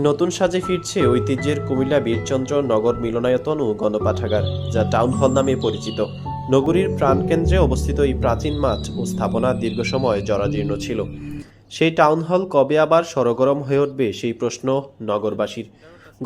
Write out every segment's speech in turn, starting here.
নতুন সাজে ফিরছে ঐতিহ্যের কুমিল্লা বীরচন্দ্র নগর মিলনায়তন ও গণপাঠাগার, যা টাউন হল নামে পরিচিত। নগরীর প্রাণকেন্দ্রে অবস্থিত এই প্রাচীন মাঠ ও স্থাপনা দীর্ঘ সময় জরাজীর্ণ ছিল। সেই টাউন হল কবে আবার সরগরম হয়ে উঠবে, সেই প্রশ্ন নগরবাসীর।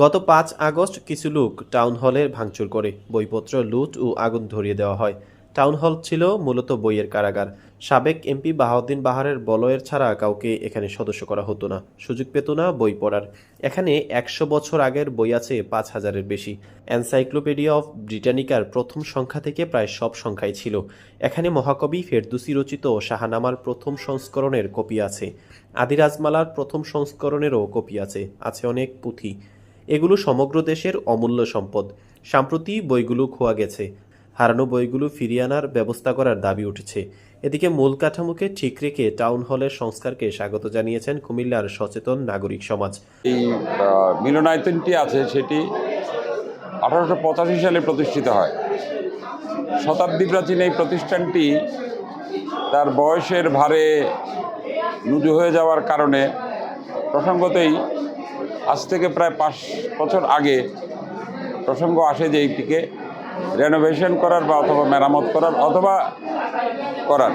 গত 5 আগস্ট কিছু লোক টাউন হলের ভাঙচুর করে বইপত্র লুট ও আগুন ধরিয়ে দেওয়া হয়। টাউন হল ছিল মূলত বইয়ের কারাগার। সাবেক এমপি বাহাউদ্দিন বাহারের বলয়ের ছাড়া কাউকে এখানে সদস্য করা হতো না, সুযোগ পেত না বই পড়ার। এখানে 100 বছর আগের বই আছে 5,000-এর বেশি। এনসাইক্লোপিডিয়া অফ ব্রিটানিকার প্রথম সংখ্যা থেকে প্রায় সব সংখ্যাই ছিল। এখানে মহাকবি ফেরদৌসী রচিত শাহনামার প্রথম সংস্করণের কপি আছে। আদি রাজমালার প্রথম সংস্করণেরও কপি আছে। আছে অনেক পুঁথি। এগুলো সমগ্র দেশের অমূল্য সম্পদ। সম্প্রতি বইগুলো খোয়া গেছে। হারানো বইগুলো ফিরিয়ে আনার ব্যবস্থা করার দাবি উঠেছে। এদিকে মূল কাঠামোকে ঠিক রেখে টাউন হলের সংস্কারকে স্বাগত জানিয়েছেন কুমিল্লার সচেতন নাগরিক সমাজ। এই মিলনায়তনটি আছে সেটি 1885 সালে প্রতিষ্ঠিত হয়। শতাব্দী প্রাচীন এই প্রতিষ্ঠানটি তার বয়সের ভারে নুজু হয়ে যাওয়ার কারণে প্রসঙ্গতেই আজ থেকে প্রায় 5 বছর আগে প্রসঙ্গ আসে যে এইটিকে রেনোভেশন করার বা অথবা মেরামত করার অথবা করার।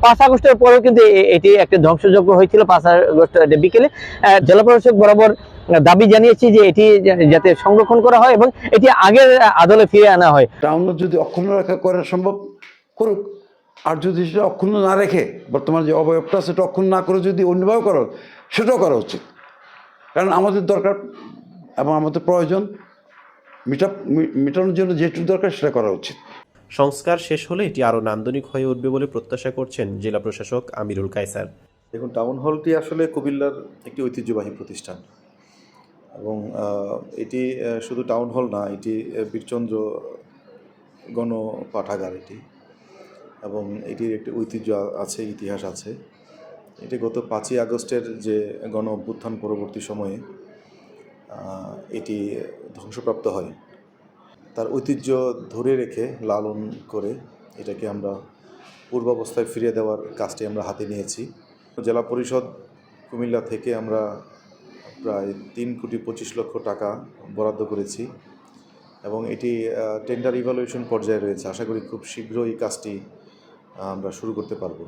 5 আগস্টের পরেও কিন্তু এটি একটা ধ্বংসযজ্ঞ হয়েছিল। 5 আগস্ট বিকেলে জেলা প্রশাসক বরাবর দাবি জানিয়েছি যে এটি যাতে সংরক্ষণ করা হয় এবং এটি আগের আদলে ফিরে আনা হয়। টাউন যদি অক্ষুণ্ণ রাখা করা সম্ভব করুক, আর যদি সেটা অক্ষুণ্ণ না রেখে বর্তমানে যে অবয়বটা সেটা অক্ষুণ্ণ না করে যদি অন্যভাবে করা সেটাও করা উচিত। কারণ আমাদের দরকার এবং আমাদের প্রয়োজন মেটানোর জন্য যেটুকু দরকার সেটা করা উচিত। সংস্কার শেষ হলে এটি আরও নান্দনিক হয়ে উঠবে বলে প্রত্যাশা করছেন জেলা প্রশাসক আমিরুল কায়সার। দেখুন, টাউন হলটি আসলে কুমিল্লার একটি ঐতিহ্যবাহী প্রতিষ্ঠান এবং এটি শুধু টাউন হল না, এটি বীরচন্দ্র গণপাঠাগার এটি, এবং এটির একটি ঐতিহ্য আছে, ইতিহাস আছে। এটি গত 5ই আগস্টের যে গণ অভ্যুত্থান পরবর্তী সময়ে এটি ধ্বংসপ্রাপ্ত হয়। তার ঐতিহ্য ধরে রেখে লালন করে এটাকে আমরা পূর্বাবস্থায় ফিরিয়ে দেওয়ার কাজটি আমরা হাতে নিয়েছি। জেলা পরিষদ কুমিল্লা থেকে আমরা প্রায় 3,25,00,000 টাকা বরাদ্দ করেছি এবং এটি টেন্ডার ইভ্যালুয়েশন পর্যায়ে রয়েছে। আশা করি খুব শীঘ্রই এই কাজটি আমরা শুরু করতে পারব।